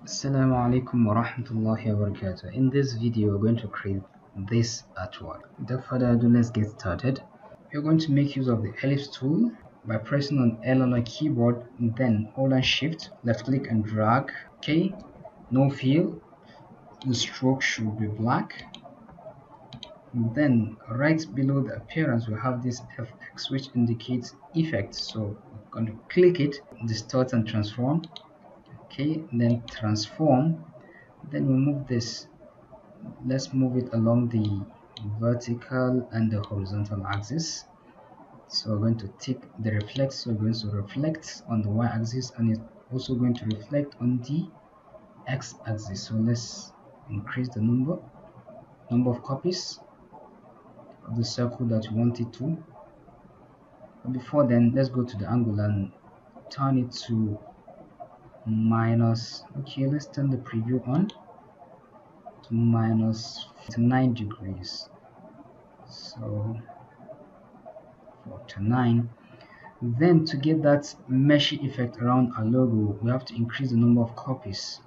Assalamu alaikum wa rahmatullahi wa barakatuh. In this video, we're going to create this artwork. Without further ado, let's get started. We're going to make use of the Ellipse tool by pressing on L on our keyboard, and then hold on Shift, left click and drag. Okay, no fill. The stroke should be black. And then right below the appearance, we have this FX which indicates effect. So we're going to click it, distort and transform. Okay, then transform. Then we move this, let's move it along the vertical and the horizontal axis. So we're going to tick the reflect, so we're going to reflect on the y-axis, and it's also going to reflect on the x-axis. So let's increase the number of copies of the circle that we want it to. But before then, let's go to the angle and turn it to minus, okay, let's turn the preview on to minus 49 degrees. So 49. Then to get that meshy effect around our logo, we have to increase the number of copies.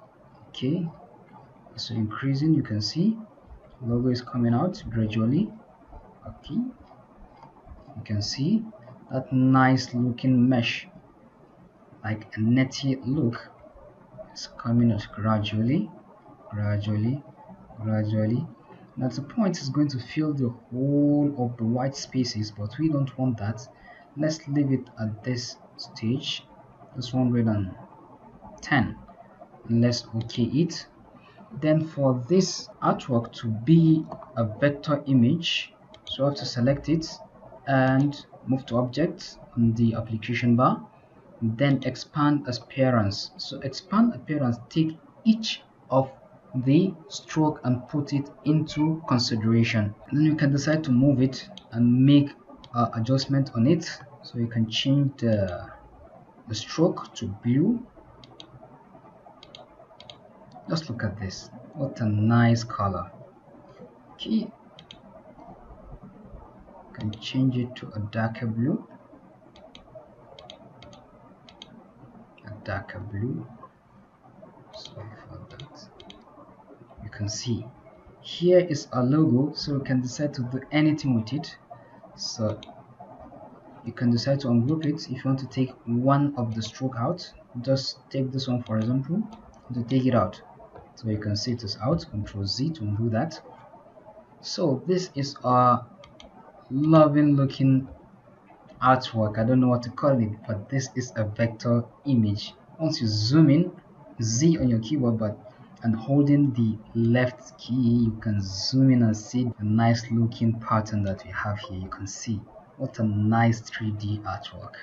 Okay, so increasing, you can see logo is coming out gradually. Okay, you can see that nice looking mesh, like a netty look, is coming out gradually. And at the point it's going to fill the whole of the white spaces, but we don't want that. Let's leave it at this stage, this 110, and let's OK it. Then for this artwork to be a vector image, so I have to select it and move to object on the application bar, then expand appearance. So expand appearance, take each of the stroke and put it into consideration. And then you can decide to move it and make adjustment on it. So you can change the stroke to blue. Just look at this, what a nice color. Okay, you can change it to a darker blue, so for that you can see here is our logo, so you can decide to do anything with it. So you can decide to ungroup it. If you want to take one of the stroke out, just take this one for example to take it out. So you can see it is out. Control Z to undo that. So this is our loving looking artwork. I don't know what to call it, but this is a vector image. Once you zoom in, Z on your keyboard and holding the left key, you can zoom in and see the nice looking pattern that we have here. You can see what a nice 3D artwork.